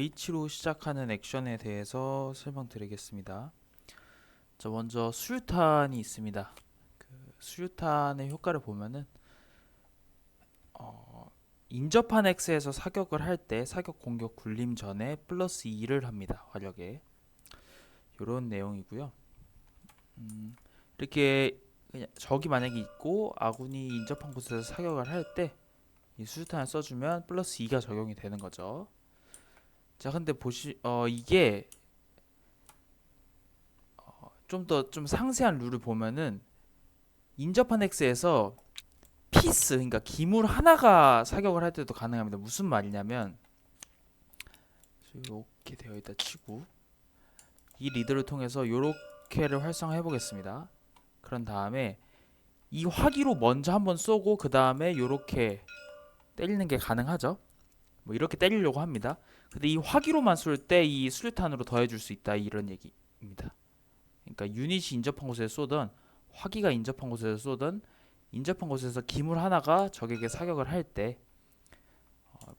H로 시작하는 액션에 대해서 설명드리겠습니다. 자, 먼저 수류탄이 있습니다. 수류탄의 효과를 보면은 인접한 X에서 사격을 할 때 사격 공격 굴림 전에 플러스 2를 합니다. 화력에. 이런 내용이고요. 이렇게 그냥 적이 만약에 있고 아군이 인접한 곳에서 사격을 할 때 이 수류탄을 써주면 플러스 2가 적용이 되는 거죠. 자, 근데 이게 좀 상세한 룰을 보면은 인접한 X에서 피스, 그러니까 기물 하나가 사격을 할 때도 가능합니다. 무슨 말이냐면 이렇게 되어 있다 치고 이 리드를 통해서 이렇게를 활성화해 보겠습니다. 그런 다음에 이 화기로 먼저 한번 쏘고 그 다음에 이렇게 때리는 게 가능하죠. 뭐 이렇게 때리려고 합니다. 근데 이 화기로만 쏠 때 이 수류탄으로 더해줄 수 있다, 이런 얘기입니다. 그러니까 유닛이 인접한 곳에 쏘든 화기가 인접한 곳에서 쏘든 인접한 곳에서 기물 하나가 적에게 사격을 할 때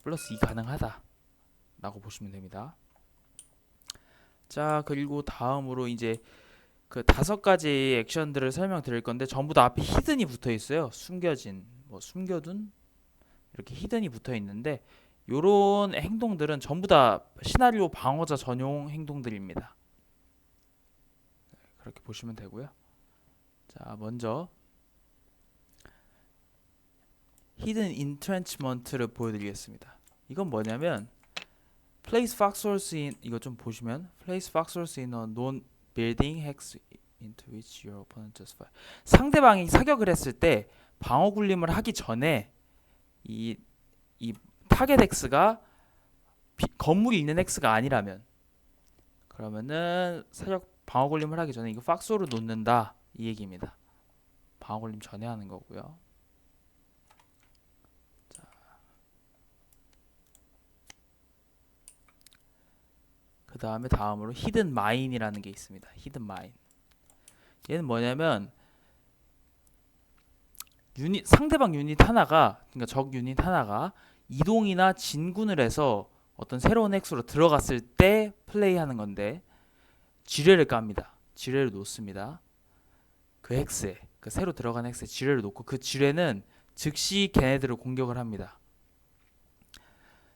플러스 2 가능하다 라고 보시면 됩니다. 자, 그리고 다음으로 이제 그 5가지 액션들을 설명드릴 건데 전부 다 앞에 히든이 붙어 있어요. 숨겨진, 뭐 숨겨둔, 이렇게 히든이 붙어 있는데 요런 행동들은 전부 다 시나리오 방어자 전용 행동들입니다. 그렇게 보시면 되고요. 자, 먼저 히든 인트렌치먼트를 보여드리겠습니다. 이건 뭐냐면 place foxholes in, 이거 좀 보시면 place foxholes in a known building hex into which your opponent just fire. 상대방이 사격을 했을 때 방어 굴림을 하기 전에 이 타겟 X가 건물이 있는 X가 아니라면 그러면은 사격 방어 굴림을 하기 전에 이거 박스홀을 놓는다, 이 얘기입니다. 방어 굴림 전에 하는 거고요. 그 다음에 다음으로 히든 마인이라는 게 있습니다. 히든 마인. 얘는 뭐냐면 상대방 유닛 하나가, 그러니까 적 유닛 하나가 이동이나 진군을 해서 어떤 새로운 핵수로 들어갔을 때 플레이하는 건데 지뢰를 깝니다. 지뢰를 놓습니다. 그 핵스에, 그 새로 들어간 핵스에 지뢰를 놓고 그 지뢰는 즉시 걔네들을 공격을 합니다.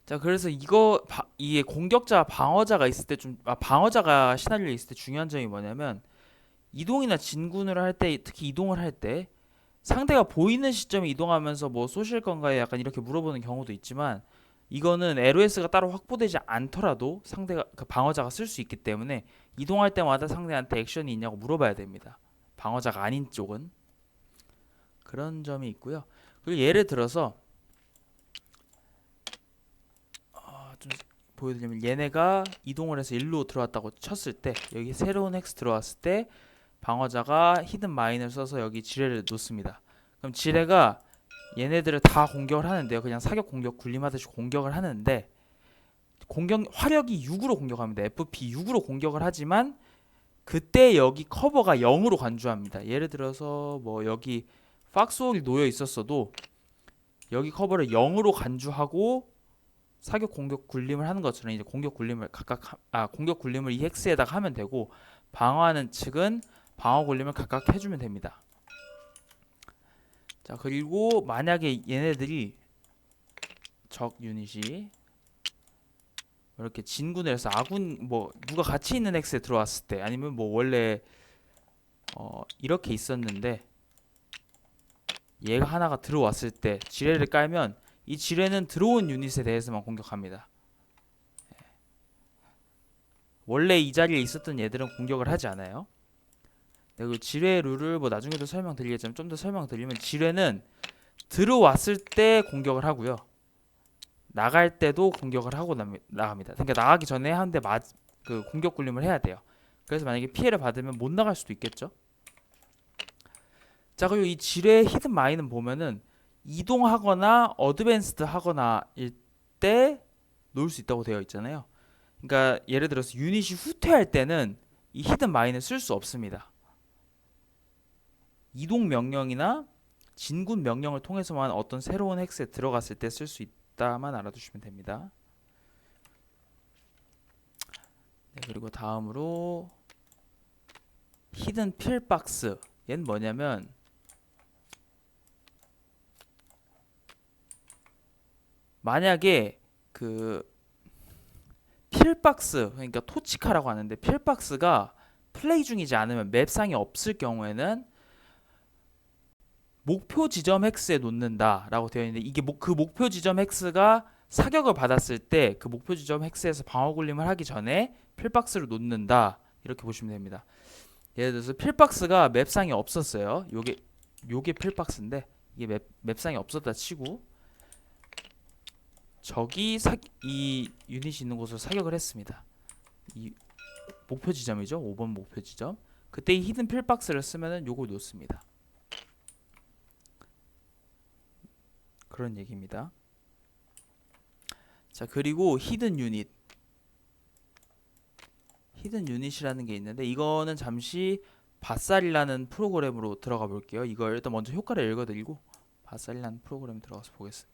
자, 그래서 이게 공격자 방어자가 있을 때 방어자가 시나리오에 있을 때 중요한 점이 뭐냐면 이동이나 진군을 할 때, 특히 이동을 할 때 상대가 보이는 시점에 이동하면서 뭐 쏘실 건가요? 약간 이렇게 물어보는 경우도 있지만 이거는 LOS가 따로 확보되지 않더라도 상대가, 그 방어자가 쓸 수 있기 때문에 이동할 때마다 상대한테 액션이 있냐고 물어봐야 됩니다. 방어자가 아닌 쪽은. 그런 점이 있고요. 그리고 예를 들어서 좀 보여드리면 얘네가 이동을 해서 일로 들어왔다고 쳤을 때, 여기 새로운 헥스 들어왔을 때 방어자가 히든 마인을 써서 여기 지뢰를 놓습니다. 그럼 지뢰가 얘네들을 다 공격을 하는데요. 그냥 사격 공격 굴림하듯이 공격을 하는데 화력이 6으로 공격합니다. FP 6으로 공격을 하지만 그때 여기 커버가 0으로 간주합니다. 예를 들어서 뭐 여기 박스홀이 놓여 있었어도 여기 커버를 0으로 간주하고 사격 공격 굴림을 하는 것처럼 이제 공격 굴림을 이 헥스에다가 하면 되고 방어하는 측은 방어 굴림을 각각 해주면 됩니다. 자, 그리고 만약에 얘네들이 적 유닛이 이렇게 진군을 해서 아군 뭐 누가 같이 있는 헥스에 들어왔을 때, 아니면 뭐 원래 이렇게 있었는데 얘가 하나가 들어왔을 때 지뢰를 깔면 이 지뢰는 들어온 유닛에 대해서만 공격합니다. 원래 이 자리에 있었던 얘들은 공격을 하지 않아요. 그리고 지뢰 룰을 뭐 나중에도 설명드리겠지만 좀 더 설명드리면 지뢰는 들어왔을 때 공격을 하고요. 나갈 때도 공격을 하고 나갑니다. 그러니까 나가기 전에 한 대 그 공격 굴림을 해야 돼요. 그래서 만약에 피해를 받으면 못 나갈 수도 있겠죠. 자, 그리고 이 지뢰 히든 마인은 보면은 이동하거나 어드밴스드 하거나일 때 놓을 수 있다고 되어 있잖아요. 그러니까 예를 들어서 유닛이 후퇴할 때는 이 히든 마인을 쓸 수 없습니다. 이동 명령이나 진군 명령을 통해서만 어떤 새로운 헥스에 들어갔을 때 쓸 수 있다만 알아두시면 됩니다. 네, 그리고 다음으로 히든 필박스. 얘는 뭐냐면 만약에 그 필박스, 그러니까 토치카라고 하는데 필박스가 플레이 중이지 않으면 맵상에 없을 경우에는 목표 지점 헥스에 놓는다라고 되어 있는데, 이게 그 목표 지점 헥스가 사격을 받았을 때 그 목표 지점 헥스에서 방어 굴림을 하기 전에 필박스를 놓는다, 이렇게 보시면 됩니다. 예를 들어서 필박스가 맵상에 없었어요. 요게 필박스인데 이게 맵상에 없었다 치고 적이 이 유닛이 있는 곳으로 사격을 했습니다. 이 목표 지점이죠. 5번 목표 지점. 그때 이 히든 필박스를 쓰면은 요걸 놓습니다. 그런 얘기입니다. 자, 그리고 히든 유닛이라는 게 있는데, 이거는 잠시 바살이라는 프로그램으로 들어가 볼게요. 이걸 일단 먼저 효과를 읽어드리고 바살이라는 프로그램 들어가서 보겠습니다.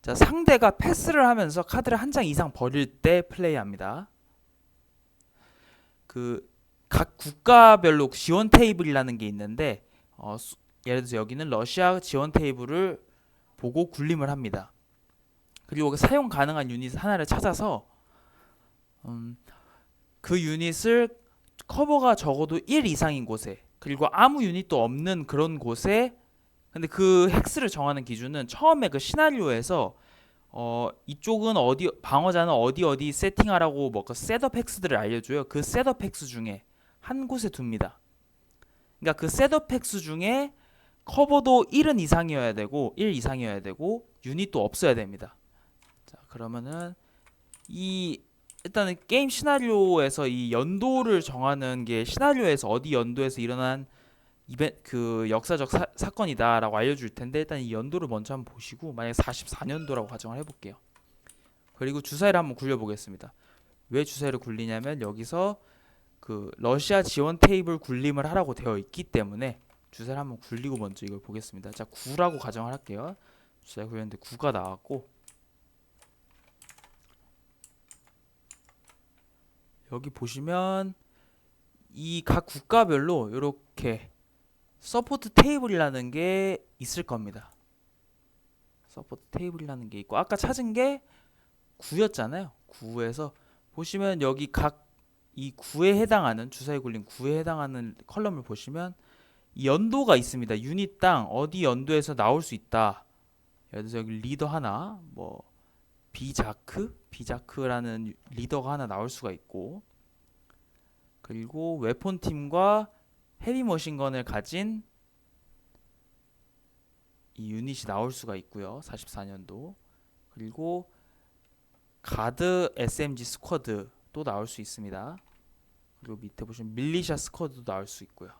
자, 상대가 패스를 하면서 카드를 한 장 이상 버릴 때 플레이합니다. 그 각 국가별로 지원 테이블이라는 게 있는데, 예를 들어서 여기는 러시아 지원 테이블을 보고 굴림을 합니다. 그리고 사용 가능한 유닛 하나를 찾아서 그 유닛을 커버가 적어도 1 이상인 곳에, 그리고 아무 유닛도 없는 그런 곳에, 근데 그 헥스를 정하는 기준은 처음에 그 시나리오에서 이쪽은 어디, 방어자는 어디 세팅하라고 뭐 그 셋업 헥스들을 알려줘요. 그 셋업 헥스 중에 한 곳에 둡니다. 그러니까 그 셋업 헥스 중에 커버도 1 이상이어야 되고 유닛도 없어야 됩니다. 자, 그러면은 일단은 게임 시나리오에서 이 연도를 정하는 게, 시나리오에서 어디 연도에서 일어난 그 역사적 사건이다라고 알려줄 텐데, 일단 이 연도를 먼저 한번 보시고, 만약에 44년도라고 가정을 해볼게요. 그리고 주사위를 한번 굴려보겠습니다. 왜 주사위를 굴리냐면 여기서 그 러시아 지원 테이블 굴림을 하라고 되어 있기 때문에 주사위를 한번 굴리고 먼저 이걸 보겠습니다. 자, 9라고 가정을 할게요. 주사위 굴렸는데 9가 나왔고, 여기 보시면 이 각 국가별로 이렇게 서포트 테이블이라는 게 있을 겁니다. 서포트 테이블이라는 게 있고, 아까 찾은 게 9였잖아요. 9에서 보시면 여기 각 이 9에 해당하는, 주사위 굴린 9에 해당하는 컬럼을 보시면 이 연도가 있습니다. 유닛당 어디 연도에서 나올 수 있다. 예를 들어서 여기 리더 하나, 뭐 비자크라는 리더가 하나 나올 수가 있고, 그리고 웨폰 팀과 헤비 머신건을 가진 이 유닛이 나올 수가 있고요. 44년도. 그리고 가드 SMG 스쿼드도 나올 수 있습니다. 그리고 밑에 보시면 밀리샤 스쿼드도 나올 수 있고요.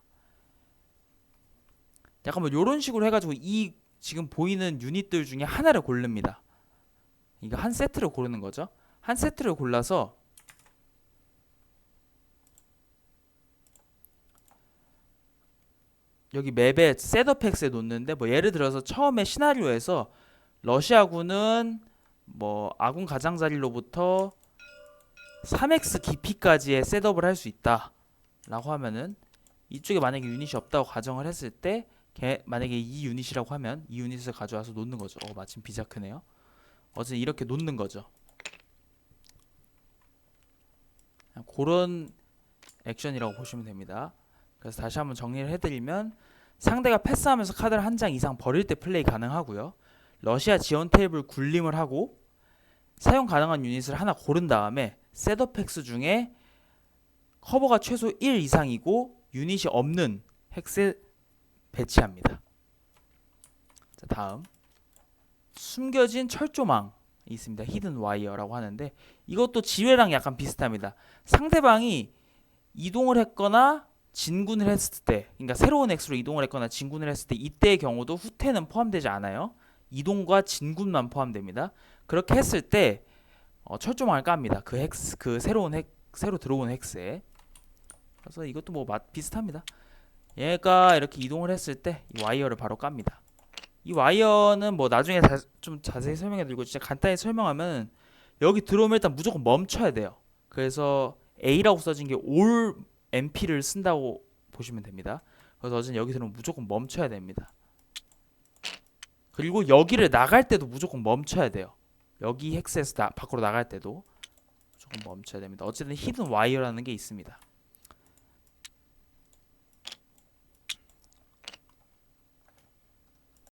약간 뭐 이런 식으로 해가지고 이 지금 보이는 유닛들 중에 하나를 고릅니다. 이거 한 세트를 고르는 거죠. 한 세트를 골라서 여기 맵에 셋업 팩스에 놓는데, 뭐 예를 들어서 처음에 시나리오에서 러시아군은 뭐 아군 가장자리로부터 3x 깊이까지의 셋업을 할 수 있다 라고 하면은, 이쪽에 만약에 유닛이 없다고 가정을 했을 때 만약에 이 유닛이라고 하면 이 유닛을 가져와서 놓는 거죠. 마침 비자크네요. 어쨌든 이렇게 놓는 거죠. 그런 액션이라고 보시면 됩니다. 그래서 다시 한번 정리를 해드리면, 상대가 패스하면서 카드를 한 장 이상 버릴 때 플레이 가능하고요. 러시아 지원 테이블 굴림을 하고 사용 가능한 유닛을 하나 고른 다음에 셋업 팩스 중에 커버가 최소 1 이상이고 유닛이 없는 헥스에 배치합니다. 자, 다음 숨겨진 철조망이 있습니다. 히든 와이어라고 하는데, 이것도 지뢰랑 약간 비슷합니다. 상대방이 이동을 했거나 진군을 했을 때, 그러니까 새로운 엑스로 이동을 했거나 진군을 했을 때, 이때의 경우도 후퇴는 포함되지 않아요. 이동과 진군만 포함됩니다. 그렇게 했을 때 철조망을 깝니다. 그 새로 들어온 헥스에. 그래서 이것도 뭐 비슷합니다. 얘가 이렇게 이동을 했을 때 이 와이어를 바로 깝니다. 이 와이어는 뭐 나중에 좀 자세히 설명해드리고, 진짜 간단히 설명하면 여기 들어오면 일단 무조건 멈춰야 돼요. 그래서 A라고 써진 게 all MP를 쓴다고 보시면 됩니다. 그래서 어제는 여기 들으면 무조건 멈춰야 됩니다. 그리고 여기를 나갈 때도 무조건 멈춰야 돼요. 여기 헥스에서 밖으로 나갈 때도 무조건 멈춰야 됩니다. 어쨌든 히든 와이어라는 게 있습니다.